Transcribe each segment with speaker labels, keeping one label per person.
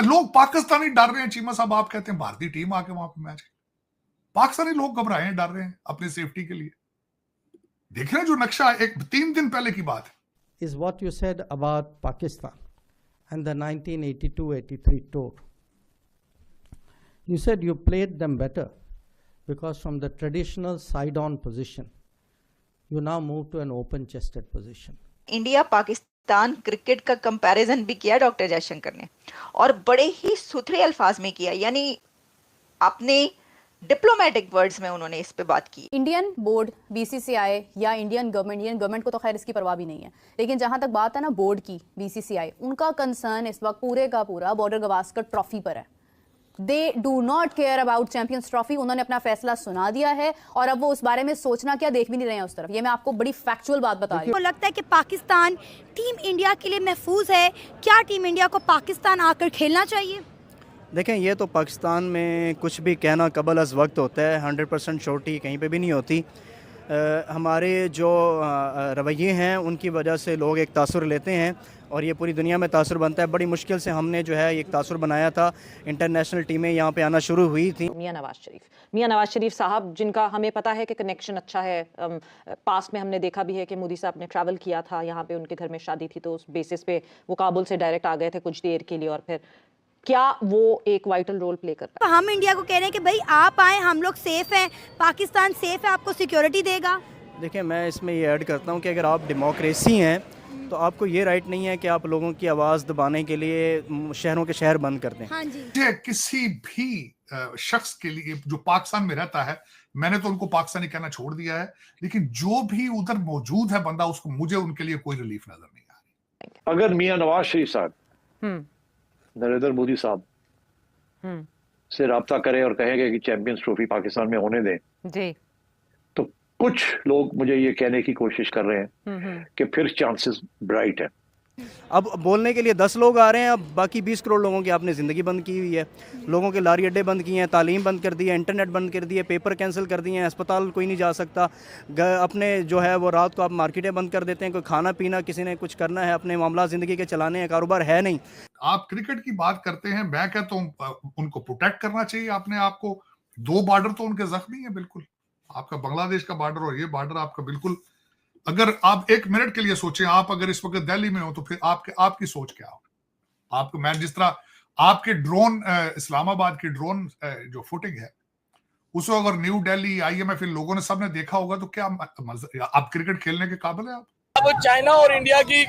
Speaker 1: लोग पाकिस्तानी डर रहे हैं। चीमा साहब आप कहते हैं भारतीय टीम आके वहां पे मैच, पाकिस्तानी लोग घबराए हैं, डर रहे हैं अपनी सेफ्टी के लिए। देख रहे हैं जो नक्शा एक 3 दिन पहले की बात है।
Speaker 2: Is what you said about Pakistan and the 1982-83 tour. You said you played them better because from the traditional side-on position, you now move to an open-chested position.
Speaker 3: India Pakistan cricket का कंपैरिजन भी किया doctor Jaishankar ने, और बड़े ही सुथरे अल्फाज में किया, यानी अपने डिप्लोमेटिक वर्ड्स में उन्होंने इस पे बात की।
Speaker 4: इंडियन बोर्ड, बीसीसीआई या इंडियन गवर्नमेंट को तो खैर इसकी परवाह भी नहीं है, लेकिन जहां तक बात है ना बोर्ड की, बीसीसीआई, उनका कंसर्न इस वक्त पूरे का पूरा बॉर्डर गवास्कर ट्रॉफी पर है। They do not care about champions trophy. उन्होंने अपना फैसला सुना दिया है और अब वो उस बारे में सोचना क्या देख भी नहीं रहे हैं उस तरफ। ये मैं आपको बड़ी फैक्चुअल बात बता रही हूँ।
Speaker 5: लगता है कि पाकिस्तान टीम इंडिया के लिए महफूज है। क्या टीम इंडिया को पाकिस्तान आकर खेलना चाहिए?
Speaker 6: देखें, ये तो पाकिस्तान में कुछ भी कहना कबल अज़ वक्त होता है, 100% श्योरिटी कहीं पे भी नहीं होती। हमारे जो रवैये हैं उनकी वजह से लोग एक तासुर लेते हैं और ये पूरी दुनिया में तासुर बनता है। बड़ी मुश्किल से हमने जो है एक तासुर बनाया था। इंटरनेशनल टीमें यहाँ पे आना शुरू हुई थी।
Speaker 7: मियां नवाज शरीफ साहब, जिनका हमें पता है कि कनेक्शन अच्छा है, पास्ट में हमने देखा भी है कि मोदी साहब ने ट्रैवल किया था यहाँ पे, उनके घर में शादी थी, तो उस बेसिस पे वो काबुल से डायरेक्ट आ गए थे कुछ देर के लिए, और फिर क्या वो एक वाइटल रोल प्ले करता है?
Speaker 5: हम इंडिया को कह रहे हैं कि भाई आप आए, हम लोग सेफ हैं, पाकिस्तान सेफ है, आपको सिक्योरिटी देगा।
Speaker 6: देखिए, मैं इसमें ये ऐड करता हूँ कि अगर आप डेमोक्रेसी हैं तो आपको ये राइट नहीं है कि आप लोगों की आवाज़ दबाने के लिए शहरों के शहर बंद कर दें।
Speaker 5: हाँ जी।
Speaker 1: किसी भी शख्स के लिए जो पाकिस्तान में रहता है, मैंने तो उनको पाकिस्तानी कहना छोड़ दिया है, लेकिन जो भी उधर मौजूद है बंदा, उसको मुझे उनके लिए कोई रिलीफ नजर नहीं आ रही।
Speaker 8: अगर मियां नवाज शरीफ साहब नरेंद्र मोदी साहब से राब्ता करें और कहेंगे कि चैंपियंस ट्रॉफी पाकिस्तान में होने दें
Speaker 7: जी,
Speaker 8: तो कुछ लोग मुझे ये कहने की कोशिश कर रहे हैं कि फिर चांसेस ब्राइट हैं।
Speaker 6: अब बोलने के लिए 10 लोग आ रहे हैं, अब बाकी 20 करोड़ लोगों की आपने ज़िंदगी बंद की हुई है। लोगों के लारी अड्डे बंद किए हैं, तालीम बंद कर दी है, इंटरनेट बंद कर दिए, पेपर कैंसिल कर दिए हैं, अस्पताल कोई नहीं जा सकता। अपने जो है वो रात को आप मार्केटें बंद कर देते हैं, कोई खाना पीना किसी ने कुछ करना है, अपने मामला ज़िंदगी के चलाने हैं, कारोबार है नहीं।
Speaker 1: आप क्रिकेट की बात करते हैं, मैं कहता हूँ उनको प्रोटेक्ट करना चाहिए अपने आप को। 2 बॉर्डर तो उनके जख्मी है बिल्कुल, आपका बांग्लादेश का बॉर्डर और ये बॉर्डर आपका बिल्कुल। अगर आप 1 मिनट के लिए सोचें, आप अगर इस वक्त दिल्ली में हो तो फिर आपकी सोच क्या हो? आपको, मैं जिस तरह आपके ड्रोन, इस्लामाबाद की ड्रोन जो फुटेज है, उसको अगर न्यू दिल्ली IMF इन लोगों ने सबने देखा होगा तो क्या आप क्रिकेट खेलने के काबिल है आप?
Speaker 9: अब चाइना और इंडिया की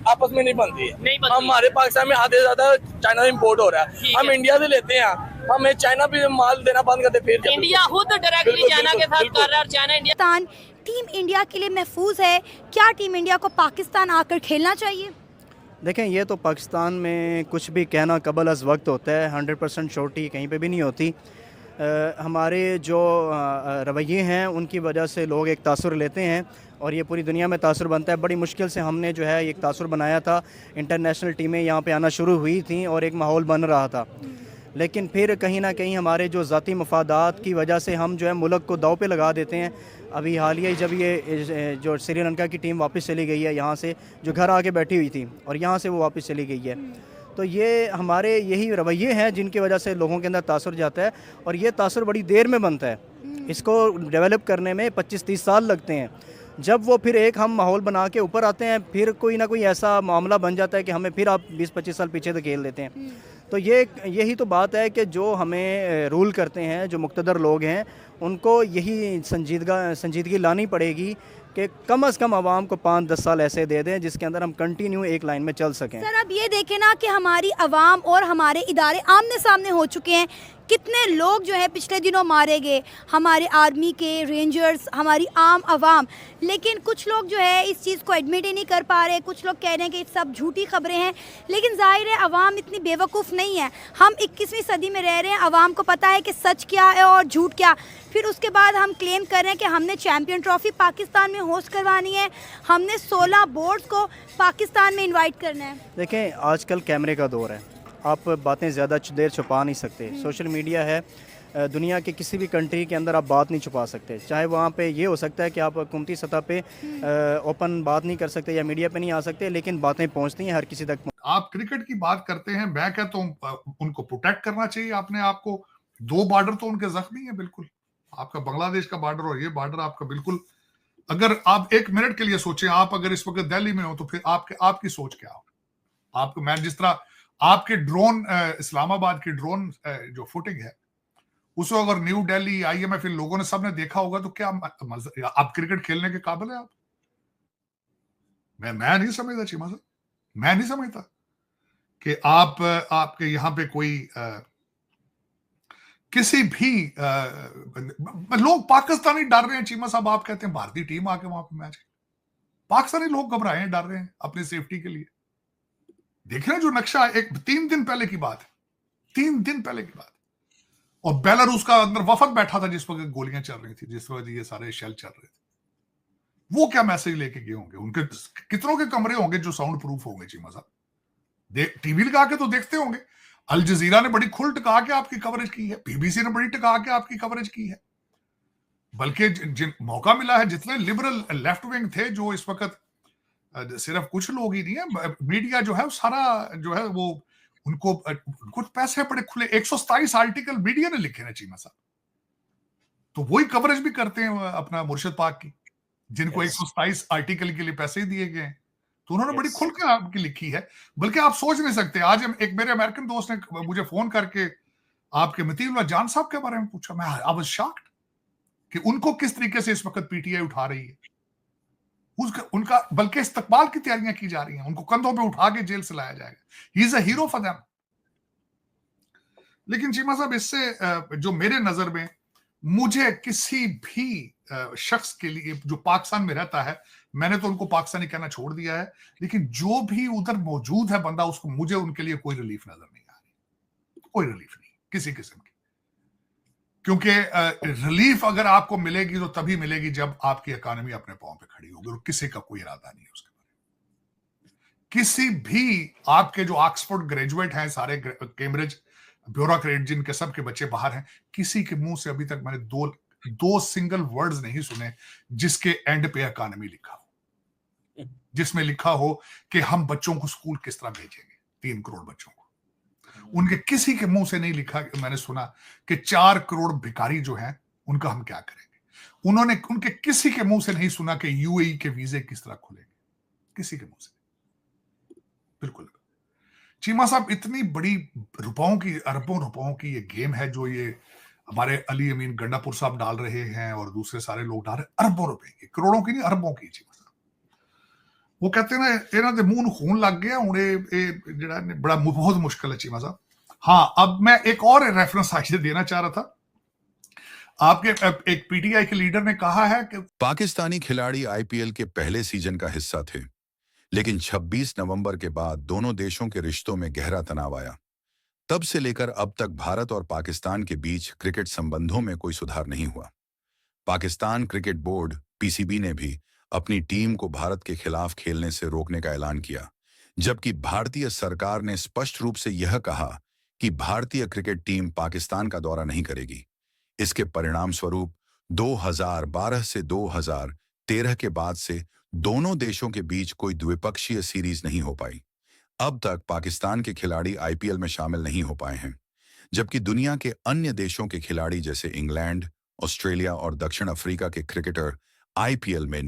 Speaker 9: आपस में नहीं बनती है। हमारे पाकिस्तान में आधे ज्यादा चाइना से इम्पोर्ट हो रहा है, हम इंडिया से लेते हैं, हमें चाइना भी माल देना बंद करते, फिर
Speaker 10: इंडिया खुद डायरेक्टली चाइना के साथ कर रहा है और चाइना इंडिया।
Speaker 5: टीम इंडिया के लिए महफूज है। क्या टीम इंडिया को पाकिस्तान आकर खेलना चाहिए?
Speaker 6: देखें, ये तो पाकिस्तान में कुछ भी कहना कबल अज़ वक्त होता है, 100% श्योरिटी कहीं पे भी नहीं होती। हमारे जो रवैये हैं उनकी वजह से लोग एक तासुर लेते हैं और ये पूरी दुनिया में तासुर बनता है। बड़ी मुश्किल से हमने जो है एक तासुर बनाया था। इंटरनेशनल टीमें यहाँ पे आना शुरू हुई थी और एक माहौल बन रहा था, लेकिन फिर कहीं ना कहीं हमारे जो ज़ाती मफादात की वजह से हम जो है मुल्क को दाव पे लगा देते हैं। अभी हालिया जब ये जो श्रीलंका की टीम वापस चली गई है यहाँ से, जो घर आके बैठी हुई थी और यहाँ से वो वापस चली गई है, तो ये हमारे यही रवैये हैं जिनकी वजह से लोगों के अंदर तासुर जाता है और ये तासुर बड़ी देर में बनता है। इसको डेवलप करने में 25-30 साल लगते हैं। जब वो फिर एक हम माहौल बना के ऊपर आते हैं, फिर कोई ना कोई ऐसा मामला बन जाता है कि हमें फिर आप 20-25 साल पीछे धकेल देते हैं। तो यही तो बात है कि जो हमें रूल करते हैं, जो मुक़्तदर लोग हैं, उनको यही संजीदगी लानी पड़ेगी कि कम से कम आवाम को 5-10 साल ऐसे दे दें जिसके अंदर हम कंटिन्यू एक लाइन में चल सकें।
Speaker 5: सर, अब ये देखें ना कि हमारी आवाम और हमारे इदारे आमने सामने हो चुके हैं। कितने लोग जो है पिछले दिनों मारे गए, हमारे आर्मी के, रेंजर्स, हमारी आम आवाम, लेकिन कुछ लोग जो है इस चीज़ को एडमिट ही नहीं कर पा रहे। कुछ लोग कह रहे हैं कि सब झूठी खबरें हैं, लेकिन जाहिर है आवाम इतनी बेवकूफ़ नहीं है। हम 21वीं सदी में रह रहे हैं, आवाम को पता है कि सच क्या है और झूठ क्या। फिर उसके बाद हम क्लेम कर रहे हैं कि हमने चैम्पियन ट्रॉफी पाकिस्तान में होस्ट करवानी है, हमने 16 बोर्ड्स को पाकिस्तान में इन्वाइट करना है।
Speaker 6: देखें, आजकल कैमरे का दौर है, आप बातें ज़्यादा देर छुपा नहीं सकते। सोशल मीडिया है, दुनिया के किसी भी कंट्री के अंदर आप बात नहीं छुपा सकते। चाहे वहाँ पे ये हो सकता है कि आप हुकूमती सतह पे ओपन बात नहीं कर सकते या मीडिया पे नहीं आ सकते, लेकिन बातें पहुँचती हैं हर किसी तक।
Speaker 1: आप क्रिकेट की बात करते हैं, बैक है तो उनको प्रोटेक्ट करना चाहिए अपने आप को। 2 बॉर्डर तो उनके जख्मी है बिल्कुल, आपका बांग्लादेश का बॉर्डर और ये बॉर्डर आपका बिल्कुल। अगर आप 1 मिनट के लिए सोचें, आप अगर इस वक्त दिल्ली में हो तो फिर आपकी सोच क्या हो? आपको, मैं जिस तरह आपके ड्रोन इस्लामाबाद की ड्रोन जो फुटेज है उसको अगर न्यू दिल्ली, IMF, इन लोगों ने सबने देखा होगा तो क्या आप क्रिकेट खेलने के काबिल है आप? मैं नहीं समझता चीमा साहब, मैं नहीं समझता कि आपके यहाँ पे कोई किसी भी लोग पाकिस्तानी डर रहे हैं चीमा साहब। आप कहते हैं भारतीय टीम आके वहां पे मैच, पाकिस्तानी लोग घबराए हैं, डर रहे हैं अपनी सेफ्टी के लिए। देख रहे हैं जो नक्शा, 3 दिन पहले की बात है, 3 दिन पहले की बात। और बेलारूस का अंदर वफद बैठा था जिस वक्त गोलियां चल रही थी, जिस वक्त ये सारे शेल चल रहे थे। वो क्या मैसेज लेके गए होंगे? उनके कितनों के कमरे होंगे जो साउंड प्रूफ होंगे चीमा साहब? टीवी लगा के तो देखते होंगे। अल जजीरा ने बड़ी खुल टिका के आपकी कवरेज की है, BBC ने बड़ी टिका के आपकी कवरेज की है। बल्कि जिन मौका मिला है, जितने लिबरल लेफ्ट विंग थे, जो इस वक्त सिर्फ कुछ लोग ही नहीं है, मीडिया जो है सारा जो है वो उनको कुछ पैसे बड़े खुले, 127 आर्टिकल मीडिया ने लिखे हैं चीमा साहब, तो वही कवरेज भी करते हैं अपना मुर्शिद पाक की, जिनको 127 आर्टिकल के लिए पैसे ही दिए गए। तो उन्होंने बड़ी खुलकर आपकी लिखी है। बल्कि आप सोच नहीं सकते, आज एक मेरे अमेरिकन दोस्त ने मुझे फोन करके आपके मतीउल्लाह जान साहब के बारे में पूछा। मैं आई वाज शॉक्ड कि उनको किस तरीके से इस वक्त PTI उठा रही है। उनका बल्कि इस्तकबाल की तैयारियां की जा रही हैं, उनको कंधों पे उठा के जेल से लाया जाएगा। He is a hero for them. लेकिन चीमा साहब, इससे जो मेरे नजर में, मुझे किसी भी शख्स के लिए जो पाकिस्तान में रहता है, मैंने तो उनको पाकिस्तानी कहना छोड़ दिया है, लेकिन जो भी उधर मौजूद है बंदा, उसको, मुझे उनके लिए कोई रिलीफ नजर नहीं आ रही, कोई रिलीफ नहीं किसी किस्म की। क्योंकि रिलीफ अगर आपको मिलेगी तो तभी मिलेगी जब आपकी इकोनॉमी अपने पांव पे खड़ी होगी, और किसी का कोई इरादा नहीं है उसके बारे में। किसी भी आपके जो ऑक्सफोर्ड ग्रेजुएट हैं, सारे कैम्ब्रिज ब्यूरोक्रेट जिनके सबके बच्चे बाहर हैं, किसी के मुंह से अभी तक मैंने दो सिंगल वर्ड्स नहीं सुने जिसके एंड पे इकोनॉमी लिखा हो, जिसमें लिखा हो कि हम बच्चों को स्कूल किस तरह भेजेंगे, 3 करोड़ बच्चों को। उनके किसी के मुंह से नहीं लिखा, मैंने सुना कि 4 करोड़ भिखारी जो हैं उनका हम क्या करेंगे। उनके किसी के मुंह से नहीं सुना कि UAE के वीजे किस तरह खुलेंगे, किसी के मुंह से बिल्कुल। चीमा साहब, इतनी बड़ी रुपयों की, अरबों रुपयों की ये गेम है जो ये हमारे अली अमीन गंडापुर साहब डाल रहे हैं और दूसरे सारे लोग डाल रहे हैं, अरबों रुपए की, करोड़ों की नहीं, अरबों की। चीमा साहब, वो कहते हैं ना, इन्हों के मुंह खून लग गया हूं, जड़ा बड़ा बहुत मुश्किल है चीमा साहब। हाँ, अब मैं एक और रेफरेंस आज देना चाह रहा था। आपके एक PTI के लीडर ने कहा है कि
Speaker 11: पाकिस्तानी खिलाड़ी IPL के पहले सीजन का हिस्सा थे, लेकिन 26 नवंबर के बाद दोनों देशों के रिश्तों में गहरा तनाव आया। तब से लेकर अब तक भारत और पाकिस्तान के बीच क्रिकेट संबंधों में कोई सुधार नहीं हुआ। पाकिस्तान क्रिकेट बोर्ड PCB ने भी अपनी टीम को भारत के खिलाफ खेलने से रोकने का ऐलान किया, जबकि भारतीय सरकार ने स्पष्ट रूप से यह कहा कि भारतीय क्रिकेट टीम पाकिस्तान का दौरा नहीं करेगी। इसके परिणाम स्वरूप 2012 से 2013 के बाद से दोनों देशों के बीच कोई द्विपक्षीय सीरीज नहीं हो पाई। अब तक पाकिस्तान के खिलाड़ी IPL में शामिल नहीं हो पाए हैं, जबकि दुनिया के अन्य देशों के खिलाड़ी जैसे इंग्लैंड, ऑस्ट्रेलिया और दक्षिण अफ्रीका के क्रिकेटर IPL में